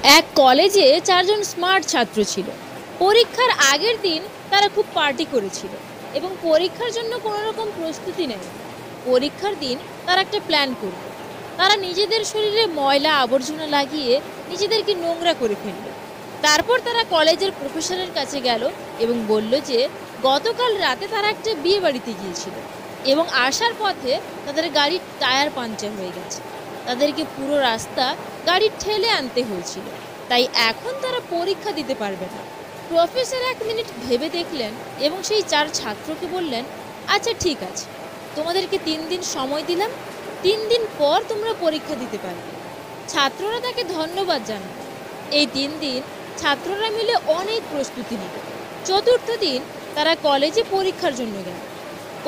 এক কলেজে 4 জন স্মার্ট ছাত্র ছিল। পরীক্ষার আগের দিন তারা খুব পার্টি করেছিল এবং পরীক্ষার জন্য কোনো রকম প্রস্তুতি নেয়। পরীক্ষার দিন তারা একটা প্ল্যান করবে। তারা নিজেদের শরীরে ময়লা আবর্জনা লাগিয়ে নিজেদেরকে নোংরা করে ফেলল। তারপর তারা কলেজের প্রফেসরের কাছে গেল এবং বলল যে গতকাল রাতে তারা একটা বিয়ে বাড়িতে গিয়েছিল এবং আসার পথে তাদের গাড়ির টায়ার পাঞ্চার হয়ে গেছে। তাদেরকে পুরো রাস্তা গাড়ি ঠেলে আনতে হয়েছিল, তাই এখন তারা পরীক্ষা দিতে পারবে না। প্রফেসর 1 মিনিট ভেবে দেখলেন এবং সেই 4 ছাত্রকে বললেন, আচ্ছা ঠিক আছে, তোমাদেরকে 3 দিন সময় দিলাম, 3 দিন পর তোমরা পরীক্ষা দিতে পারবে। ছাত্ররা তাকে ধন্যবাদ জানাল। এই 3 দিন ছাত্ররা মিলে অনেক প্রস্তুতি নিল। চতুর্থ দিন তারা কলেজে পরীক্ষার জন্য গেল।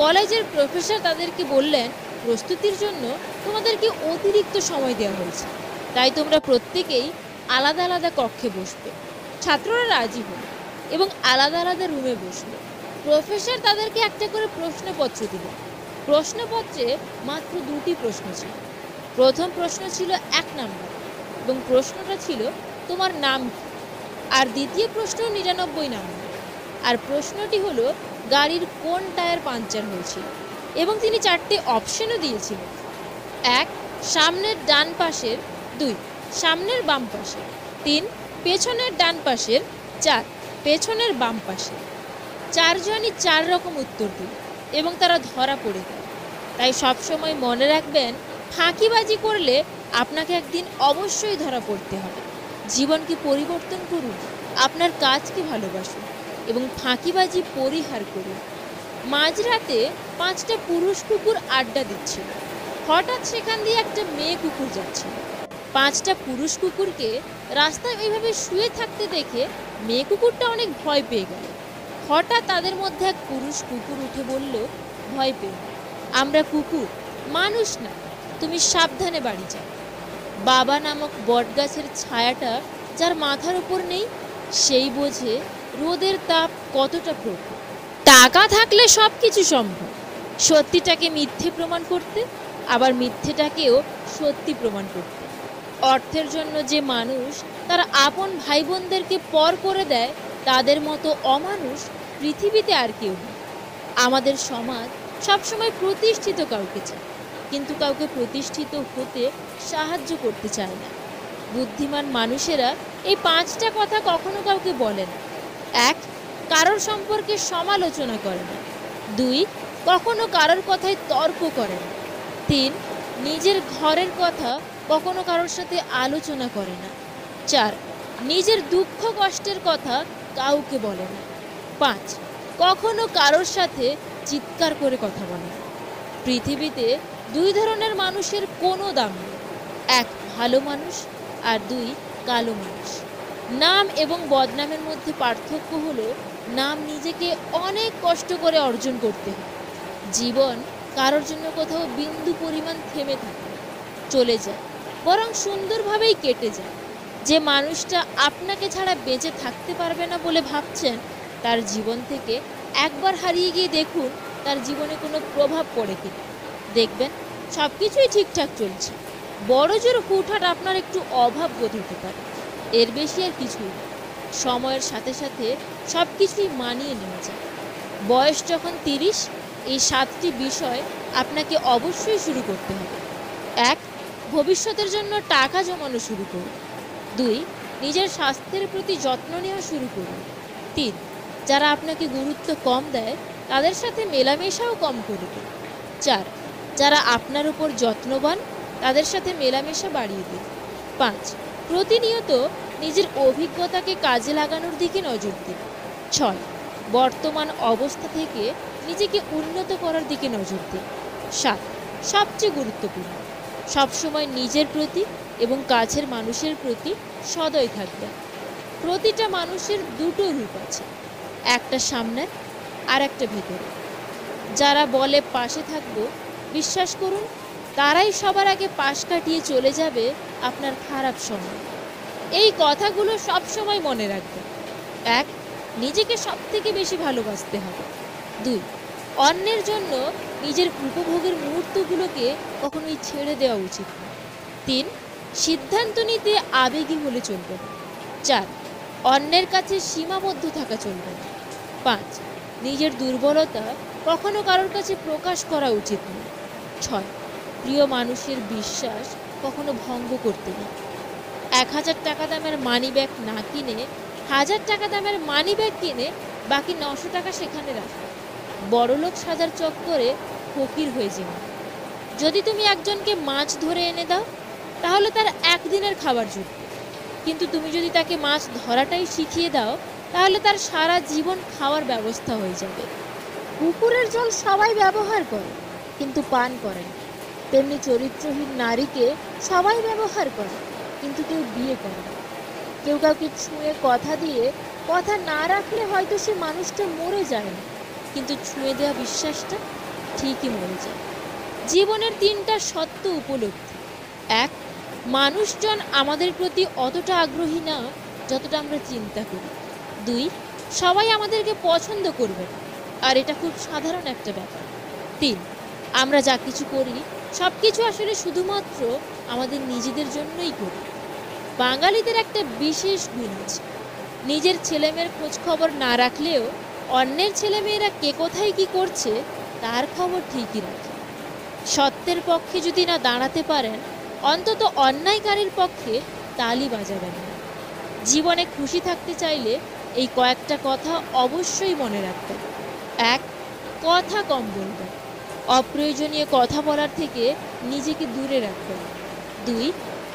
কলেজের প্রফেসর তাদেরকে বললেন, প্রস্তুতির জন্য তোমাদেরকে অতিরিক্ত সময় দেওয়া হয়েছে, তাই তোমরা প্রত্যেকেই আলাদা আলাদা কক্ষে বসবে। ছাত্ররা রাজি হল এবং আলাদা আলাদা রুমে বসলো। প্রফেসর তাদেরকে একটা করে প্রশ্নপত্র দিলেন। প্রশ্নপত্রে মাত্র 2টি প্রশ্ন ছিল। প্রথম প্রশ্ন ছিল 1 নাম্বার এবং প্রশ্নটা ছিল তোমার নাম কি, আর দ্বিতীয় প্রশ্ন 99 নাম্বার, আর প্রশ্নটি হলো গাড়ির কোন টায়ার পাঞ্চার হয়েছিল এবং তিনি 4টে অপশনও দিয়েছিলেন। 1 সামনের ডান পাশের, 2 সামনের বাম পাশের, 3 পেছনের ডান পাশের, 4 পেছনের বাম পাশের। 4 জনই 4 রকম উত্তর দিল এবং তারা ধরা পড়ে গেল। তাই সবসময় মনে রাখবেন, ফাঁকিবাজি করলে আপনাকে একদিন অবশ্যই ধরা পড়তে হবে। জীবনকে পরিবর্তন করুন, আপনার কাজকে ভালোবাসুন এবং ফাঁকিবাজি পরিহার করুন। মাঝরাতে 5টা পুরুষ কুকুর আড্ডা দিচ্ছিল। হঠাৎ সেখান দিয়ে একটা মেয়ে কুকুর যাচ্ছিল। 5টা পুরুষ কুকুরকে রাস্তায় ওইভাবে শুয়ে থাকতে দেখে মেয়ে কুকুরটা অনেক ভয় পেয়ে গেল। হঠাৎ তাদের মধ্যে এক পুরুষ কুকুর উঠে বলল, ভয় পেও না, আমরা কুকুর, মানুষ না, তুমি সাবধানে বাড়ি যাও। বাবা নামক বটগাছের ছায়াটা যার মাথার উপর নেই, সেই বোঝে রোদের তাপ কতটা প্রখর। টাকা থাকলে সব কিছু সম্ভব, সত্যিটাকে মিথ্যে প্রমাণ করতে, আবার মিথ্যেটাকেও সত্যি প্রমাণ করতে। অর্থের জন্য যে মানুষ তার আপন ভাই বোনদেরকে পর করে দেয়, তাদের মতো অমানুষ পৃথিবীতে আর কেউ নেই। আমাদের সমাজ সবসময় প্রতিষ্ঠিত কাউকে চায়, কিন্তু কাউকে প্রতিষ্ঠিত হতে সাহায্য করতে চায় না। বুদ্ধিমান মানুষেরা এই 5টা কথা কখনো কাউকে বলে না। 1 কারোর সম্পর্কে সমালোচনা করে না। 2 কখনো কারোর কথায় তর্ক করে না। 3 নিজের ঘরের কথা কখনো কারোর সাথে আলোচনা করে না। 4 নিজের দুঃখ কষ্টের কথা কাউকে বলে না। 5 কখনো কারোর সাথে চিৎকার করে কথা বলে না। পৃথিবীতে 2 ধরনের মানুষের কোনো দাম নেই, 1 ভালো মানুষ আর 2 কালো মানুষ। নাম এবং বদনামের মধ্যে পার্থক্য হলো, নাম নিজেকে অনেক কষ্ট করে অর্জন করতে হয়। জীবন কারোর জন্য কোথাও বিন্দু পরিমাণ থেমে থাকে না, চলে যায়, বরং সুন্দরভাবেই কেটে যায়। যে মানুষটা আপনাকে ছাড়া বেঁচে থাকতে পারবে না বলে ভাবছেন, তার জীবন থেকে একবার হারিয়ে গিয়ে দেখুন তার জীবনে কোনো প্রভাব পড়ে কিনা। দেখবেন সব কিছুই ঠিকঠাক চলছে। বড় জোর হুটহাট আপনার একটু অভাব বোধ হতে পারে, এর বেশি আর কিছুই না। সময়ের সাথে সাথে সব কিছুই মানিয়ে নেওয়া যায়। বয়স যখন 30, এই 7টি বিষয় আপনাকে অবশ্যই শুরু করতে হবে। 1 ভবিষ্যতের জন্য টাকা জমানো শুরু করুন। 2 নিজের স্বাস্থ্যের প্রতি যত্ন নেওয়া শুরু করুন। 3 যারা আপনাকে গুরুত্ব কম দেয়, তাদের সাথে মেলামেশাও কম করে দিন। 4 যারা আপনার উপর যত্নবান, তাদের সাথে মেলামেশা বাড়িয়ে দিন। 5 প্রতিনিয়ত নিজের অভিজ্ঞতাকে কাজে লাগানোর দিকে নজর দিন। 6 বর্তমান অবস্থা থেকে নিজেকে উন্নত করার দিকে নজর দিন। 7 সবচেয়ে গুরুত্বপূর্ণ, সবসময় নিজের প্রতি এবং কাছের মানুষের প্রতি সদয় থাকবেন। প্রতিটা মানুষের 2টো রূপ আছে, একটা সামনের আর একটা ভেতরে। যারা বলে পাশে থাকবো, বিশ্বাস করুন তারাই সবার আগে পাশ কাটিয়ে চলে যাবে আপনার খারাপ সময়। এই কথাগুলো সব সময় মনে রাখবেন। 1 নিজেকে সবথেকে বেশি ভালোবাসতে হবে। 2 অন্যের জন্য নিজের উপভোগের মুহূর্তগুলোকে কখনোই ছেড়ে দেওয়া উচিত না। 3 সিদ্ধান্ত নিতে আবেগী হলে চলবে না। 4, অন্যের কাছে সীমাবদ্ধ থাকা চলবে না। 5, নিজের দুর্বলতা কখনো কারোর কাছে প্রকাশ করা উচিত নয়। 6, প্রিয় মানুষের বিশ্বাস কখনো ভঙ্গ করতে নেই। 1000 টাকা দামের মানি ব্যাগ না কিনে 1000 টাকা দামের মানি ব্যাগ কিনে বাকি 900 টাকা সেখানে রাখো। বড়লোক সাজার চক্করে ফকির হয়ে যেও না। যদি তুমি একজনকে মাছ ধরে এনে দাও তাহলে তার একদিনের খাবার জুটবে, কিন্তু তুমি যদি তাকে মাছ ধরাটাই শিখিয়ে দাও তাহলে তার সারা জীবন খাওয়ার ব্যবস্থা হয়ে যাবে। পুকুরের জল সবাই ব্যবহার করে কিন্তু পান করে না, তেমনি চরিত্রহীন নারীকে সবাই ব্যবহার করে কিন্তু কেউ বিয়ে করে না। কেউ কাউকে ছুঁয়ে কথা দিয়ে কথা না রাখলে হয়তো সে মানুষটা মরে যায় না, কিন্তু ছুঁয়ে দেওয়া বিশ্বাসটা ঠিকই মরে যায়। জীবনের 3টা সত্য উপলব্ধি। 1, মানুষজন আমাদের প্রতি অতটা আগ্রহী না যতটা আমরা চিন্তা করি। 2, সবাই আমাদেরকে পছন্দ করবে না, আর এটা খুব সাধারণ একটা ব্যাপার। 3, আমরা যা কিছু করি সব কিছু আসলে শুধুমাত্র আমাদের নিজেদের জন্যই করি। বাঙালিদের একটা বিশেষ গুণ আছে, নিজের ছেলেমেয়ের খোঁজ খবর না রাখলেও অন্যের ছেলেমেয়েরা কে কোথায় কি করছে তার খবর ঠিকই রাখে। সত্যের পক্ষে যদি না দাঁড়াতে পারেন অন্তত অন্যায়কারীর পক্ষে তালি বাজাবেন না। জীবনে খুশি থাকতে চাইলে এই কয়েকটা কথা অবশ্যই মনে রাখবেন। 1, কথা কম বলবেন, অপ্রয়োজনীয় কথা বলার থেকে নিজেকে দূরে রাখবেন। 2,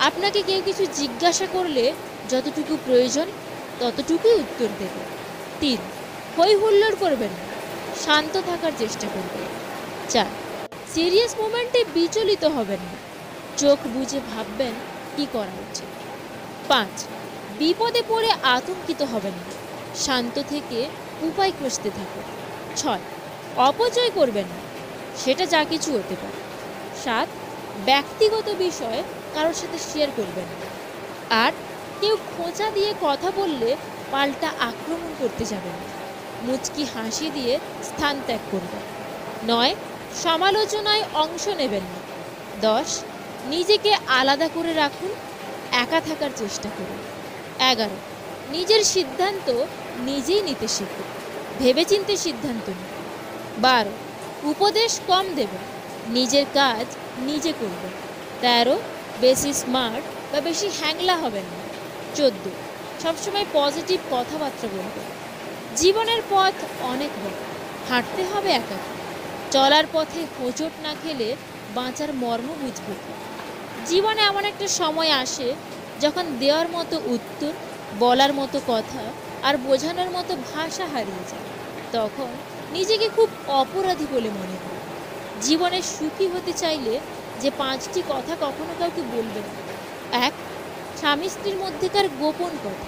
আপনাকে কেউ কিছু জিজ্ঞাসা করলে যতটুকু প্রয়োজন ততটুকুই উত্তর দেবেন। 3, হই হুল্লোড় করবেন না, শান্ত থাকার চেষ্টা করবেন। 4, সিরিয়াস মোমেন্টে বিচলিত হবেন না, চোখ বুজে ভাববেন কি করা উচিত। 5, বিপদে পড়ে আতঙ্কিত হবেন না, শান্ত থেকে উপায় খুঁজতে থাকুন। 6, অপচয় করবেন না, সেটা যা কিছু হতে পারে। 7, ব্যক্তিগত বিষয় কারোর সাথে শেয়ার করবেন না। 8, কেউ খোঁচা দিয়ে কথা বললে পাল্টা আক্রমণ করতে যাবেন না, মুচকি হাসি দিয়ে স্থান ত্যাগ করবেন। 9, সমালোচনায় অংশ নেবেন না। 10, নিজেকে আলাদা করে রাখুন, একা থাকার চেষ্টা করুন। 11, নিজের সিদ্ধান্ত নিজেই নিতে শিখুন, ভেবেচিন্তে সিদ্ধান্ত নিন। 12, উপদেশ কম দেবেন, নিজের কাজ নিজে করবেন। 13, বেশি স্মার্ট বা বেশি হ্যাংলা হবেন না। 14, সবসময় পজিটিভ কথাবার্তা বলবেন। জীবনের পথ অনেক বড়, হাঁটতে হবে একা, চলার পথে হোঁচট না খেলে বাঁচার মর্ম বুঝবে। জীবনে এমন একটা সময় আসে যখন দেওয়ার মতো উত্তর, বলার মতো কথা আর বোঝানোর মতো ভাষা হারিয়ে যায়, তখন নিজেকে খুব অপরাধী বলে মনে হয়। জীবনে সুখী হতে চাইলে যে 5টি কথা কখনো কাউকে বলবেন না। 1, স্বামী স্ত্রীর মধ্যেকার গোপন কথা।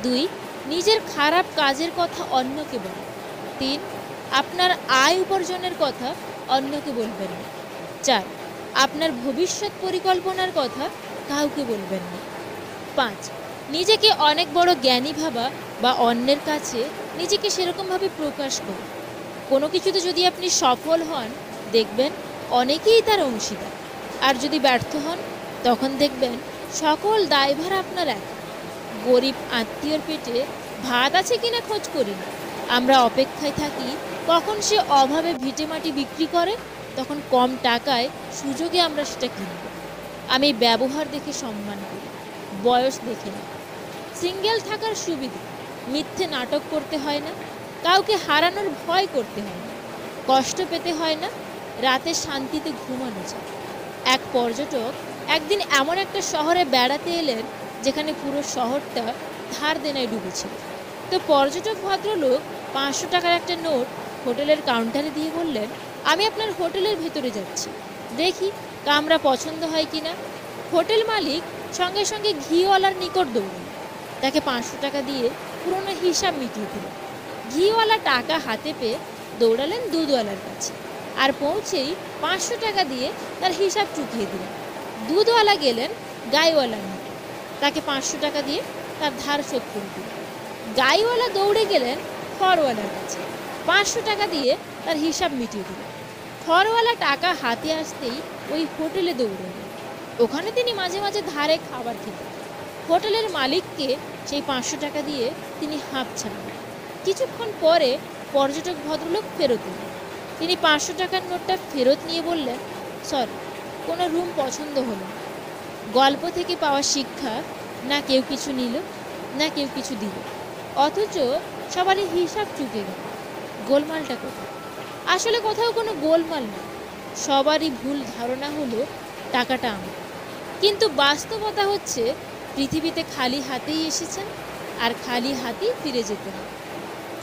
2, নিজের খারাপ কাজের কথা অন্যকে বলা। 3, আপনার আয় উপার্জনের কথা অন্যকে বলবেন না। 4, আপনার ভবিষ্যৎ পরিকল্পনার কথা কাউকে বলবেন না। 5, নিজেকে অনেক বড় জ্ঞানী ভাবা বা অন্যের কাছে নিজেকে সেরকমভাবে প্রকাশ করুন। কোনো কিছুতে যদি আপনি সফল হন দেখবেন অনেকেই তার অংশীদার, আর যদি ব্যর্থ হন তখন দেখবেন সকল দায়ভার আপনার একা। গরিব আত্মীয়র পেটে ভাত আছে কিনা খোঁজ করি না, আমরা অপেক্ষায় থাকি কখন সে অভাবে ভিটেমাটি বিক্রি করে, তখন কম টাকায় সুযোগে আমরা সেটা কিনব। আমি ব্যবহার দেখে সম্মান করি, বয়স দেখে না। সিঙ্গেল থাকার সুবিধা, মিথ্যে নাটক করতে হয় না, কাউকে হারানোর ভয় করতে হয় না, কষ্ট পেতে হয় না, রাতে শান্তিতে ঘুমানো যায়। এক পর্যটক একদিন এমন একটা শহরে বেড়াতে এলেন যেখানে পুরো শহরটা ধার দেনায় ডুবেছিল। তো পর্যটক ভদ্রলোক 500 টাকার একটা নোট হোটেলের কাউন্টারে দিয়ে বললেন, আমি আপনার হোটেলের ভেতরে যাচ্ছি, দেখি কামরা পছন্দ হয় কিনা। হোটেল মালিক সঙ্গে সঙ্গে ঘিওয়ালার নিকট দৌড়লেন, তাকে 500 টাকা দিয়ে পুরনো হিসাব মিটিয়ে দিলেন। ঘিওয়ালা টাকা হাতে পেয়ে দৌড়ালেন দুধওয়ালার কাছে, আর পৌঁছেই 500 টাকা দিয়ে তার হিসাব চুকিয়ে দিলেন। দুধওয়ালা গেলেন গাইওয়ালার নিকট, তাকে 500 টাকা দিয়ে তার ধার শোধ করে দিলেন। গাইওয়ালা দৌড়ে গেলেন খড়ওয়ালার কাছে, 500 টাকা দিয়ে তার হিসাব মিটিয়ে দিলেন। খড়ওয়ালা টাকা হাতে আসতেই ওই হোটেলে দৌড়ালেন। ওখানে তিনি মাঝে মাঝে ধারে খাবার খেতেন। হোটেলের মালিককে সেই 500 টাকা দিয়ে তিনি হাঁপ ছাড়েন। কিছুক্ষণ পরে পর্যটক ভদ্রলোক ফেরত এলেন। তিনি 500 টাকার নোটটা ফেরত নিয়ে বললেন, স্যার, কোনো রুম পছন্দ হলো না। গল্প থেকে পাওয়া শিক্ষা, না কেউ কিছু নিল, না কেউ কিছু দিল, অথচ সবারই হিসাব চুকে গেল। গোলমালটা কোথায়? আসলে কোথাও কোনো গোলমাল নেই। সবারই ভুল ধারণা হলো টাকাটা আমার। কিন্তু বাস্তবতা হচ্ছে, পৃথিবীতে খালি হাতেই এসেছেন আর খালি হাতেই ফিরে যেতে হবে।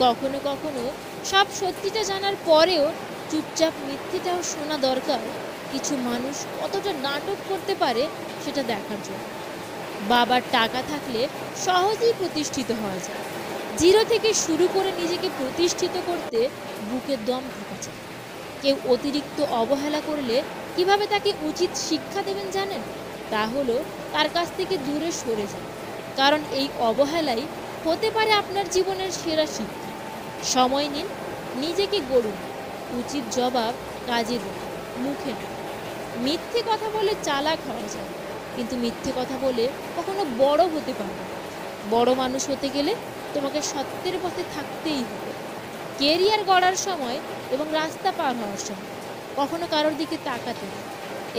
কখনো কখনো সব সত্যিটা জানার পরেও চুপচাপ মিথ্যেটাও শোনা দরকার, কিছু মানুষ কতটা নাটক করতে পারে সেটা দেখার জন্য। বাবার টাকা থাকলে সহজেই প্রতিষ্ঠিত হওয়া যায়। জিরো থেকে শুরু করে নিজেকে প্রতিষ্ঠিত করতে বুকের দম থাকা যায়। কেউ অতিরিক্ত অবহেলা করলে কিভাবে তাকে উচিত শিক্ষা দেবেন জানেন? তা হলো তার কাছ থেকে দূরে সরে যান। কারণ এই অবহেলাই হতে পারে আপনার জীবনের সেরা শিক্ষা। সময় নিন, নিজেকে গড়ুন, উচিত জবাব কাজে দিন, মুখে না। মিথ্যে কথা বলে চালাক হওয়া যায়, কিন্তু মিথ্যে কথা বলে কখনো বড় হতে পারবে না। বড় মানুষ হতে গেলে তোমাকে সত্যের পথে থাকতেই হবে। কেরিয়ার গড়ার সময় এবং রাস্তা পার হওয়ার সময় কখনো কারোর দিকে তাকাতে নেই।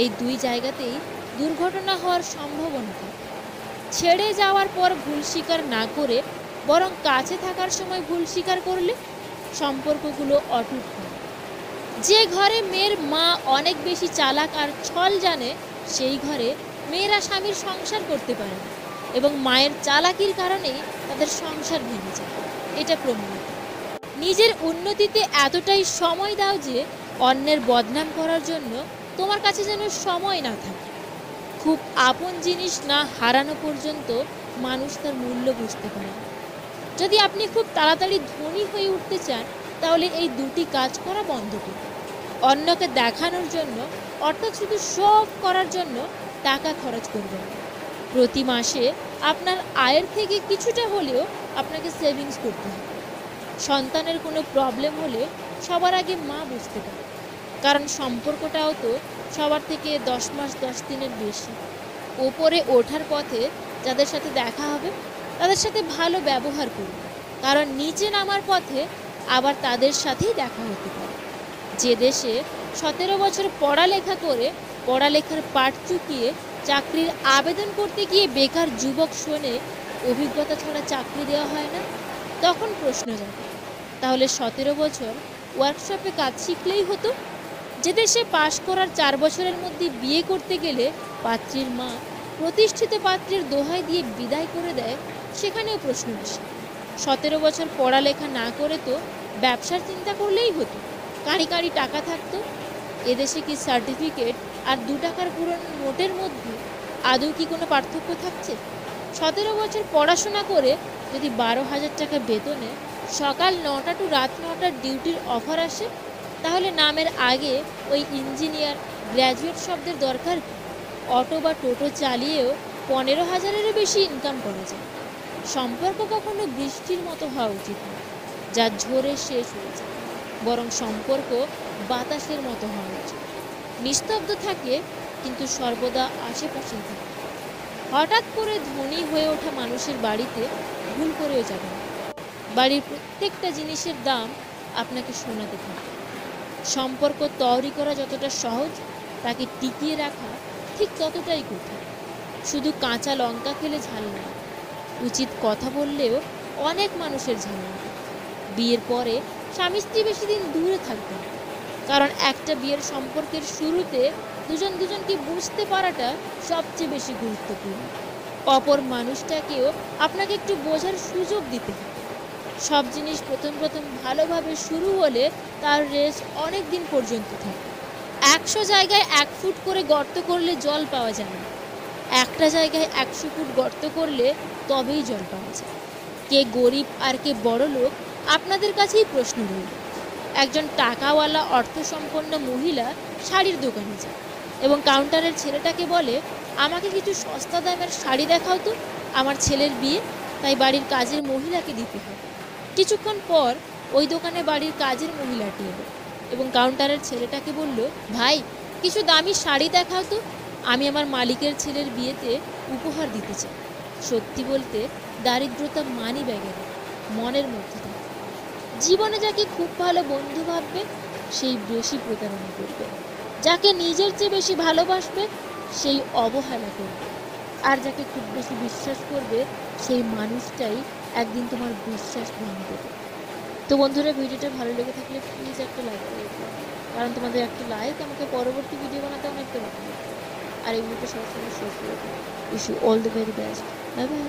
এই দুই জায়গাতেই দুর্ঘটনা হওয়ার সম্ভাবনা থাকে। ছেড়ে যাওয়ার পর ভুল স্বীকার না করে বরং কাছে থাকার সময় ভুল স্বীকার করলে সম্পর্কগুলো অটুট হয়। যে ঘরে মেয়ের মা অনেক বেশি চালাক আর ছল জানে, সেই ঘরে মেয়েরা স্বামীর সংসার করতে পারে না, এবং মায়ের চালাকির কারণেই তাদের সংসার ভেঙে যায়। এটা প্রমাণিত। নিজের উন্নতিতে এতটাই সময় দাও যে অন্যের বদনাম করার জন্য তোমার কাছে যেন সময় না থাকে। খুব আপন জিনিস না হারানো পর্যন্ত মানুষ তার মূল্য বুঝতে পারে না। যদি আপনি খুব তাড়াতাড়ি ধনী হয়ে উঠতে চান, তাহলে এই দুটি কাজ করা বন্ধ করুন। অন্যকে দেখানোর জন্য, অর্থাৎ শুধু শো অফ করার জন্য টাকা খরচ করবেন না। প্রতি মাসে আপনার আয়ের থেকে কিছুটা হলেও আপনাকে সেভিংস করতে হবে। সন্তানের কোনো প্রবলেম হলে সবার আগে মা বুঝতে পারে, কারণ সম্পর্কটাও তো সবার থেকে 10 মাস 10 দিনের বেশি। ওপরে ওঠার পথে যাদের সাথে দেখা হবে তাদের সাথে ভালো ব্যবহার করুন, কারণ নিচে নামার পথে আবার তাদের সাথেই দেখা হতে পারে। যে দেশে 17 বছর পড়ালেখা করে পড়ালেখার পাঠ চুকিয়ে চাকরির আবেদন করতে গিয়ে বেকার যুবক শোনে অভিজ্ঞতা ছাড়া চাকরি দেওয়া হয় না, তখন প্রশ্ন জাগে, তাহলে 17 বছর ওয়ার্কশপে কাজ শিখলেই হতো। যে দেশে পাশ করার 4 বছরের মধ্যে বিয়ে করতে গেলে পাত্রীর মা প্রতিষ্ঠিত পাত্রের দোহাই দিয়ে বিদায় করে দেয়, সেখানেও প্রশ্ন আসে, 17 বছর পড়ালেখা না করে তো ব্যবসার চিন্তা করলেই হতো, কাঁড়ি কাঁড়ি টাকা থাকতো। এদেশে কি সার্টিফিকেট আর 2 টাকার পুরনো নোটের মধ্যে আদৌ কি কোনো পার্থক্য থাকছে? 17 বছর পড়াশোনা করে যদি 12,000 টাকা বেতনে সকাল 9টা টু রাত 9টার ডিউটির অফার আসে, তাহলে নামের আগে ওই ইঞ্জিনিয়ার, গ্র্যাজুয়েট শব্দের দরকার কি? অটো বা টোটো চালিয়েও 15,000-এরও বেশি ইনকাম করা যায়। সম্পর্ক কখনো বৃষ্টির মতো হওয়া উচিত নয়, যা ঝরে শেষ হয়ে যায়। বরং সম্পর্ক বাতাসের মতো হওয়া উচিত, নিস্তব্ধ থাকে কিন্তু সর্বদা আশেপাশেই থাকে। হঠাৎ করে ধনী হয়ে ওঠা মানুষের বাড়িতে ভুল করেও যাবে না। বাড়ির প্রত্যেকটা জিনিসের দাম আপনাকে শোনাতে থাকে। সম্পর্ক তৈরি করা যতটা সহজ, তাকে টিকিয়ে রাখা ঠিক ততটাই কঠিন। শুধু কাঁচা লঙ্কা খেলে ঝাল লাগে, উচিত কথা বললেও অনেক মানুষের ঝাল লাগে। বিয়ের পরে স্বামী স্ত্রী বেশি দিন দূরে থাকবে না, কারণ একটা বিয়ের সম্পর্কের শুরুতে দুজন দুজনকে বুঝতে পারাটা সবচেয়ে বেশি গুরুত্বপূর্ণ। অপর মানুষটাকেও আপনাকে একটু বোঝার সুযোগ দিতে হবে। সব জিনিস প্রথম প্রথম ভালোভাবে শুরু হলে তার রেস অনেক দিন পর্যন্ত থাকে। 100 জায়গায় 1 ফুট করে গর্ত করলে জল পাওয়া যায় না, একটা জায়গায় 100 ফুট গর্ত করলে তবেই জল পাওয়া যায়। কে গরিব আর কে বড় লোক আপনাদের কাছেই প্রশ্ন রইল। একজন টাকাওয়ালা অর্থসম্পন্ন মহিলা শাড়ির দোকানে যায় এবং কাউন্টারের ছেলেটাকে বলে, আমাকে কিছু সস্তা দামের শাড়ি দেখাও তো, আমার ছেলের বিয়ে, তাই বাড়ির কাজের মহিলাকে দিতে হবে। কিছুক্ষণ পর ওই দোকানে বাড়ির কাজের মহিলাটি এলো এবং কাউন্টারের ছেলেটাকে বলল, ভাই কিছু দামি শাড়ি দেখাও তো, আমি আমার মালিকের ছেলের বিয়েতে উপহার দিতে চাই। সত্যি বলতে দারিদ্রতা মানি ব্যাগে না, মনের মধ্যে থাকে। জীবনে যাকে খুব ভালো বন্ধু ভাববে সেই বেশি প্রতারণা করবে, যাকে নিজের চেয়ে বেশি ভালোবাসবে সেই অবহেলা করবে, আর যাকে খুব বেশি বিশ্বাস করবে সেই মানুষটাই একদিন তোমার বিশ্বাস ভেঙে দেবে। তো বন্ধুরা, ভিডিওটা ভালো লেগে থাকলে প্লিজ একটা লাইক করে দিও, কারণ তোমাদের একটা লাইক আমাকে পরবর্তী ভিডিও বানাতে অনেকটা ভালো লাগবে। আর এই ভিডিওটা সবার সঙ্গে শেয়ার করে দিও। Wish you all the very best. Bye by.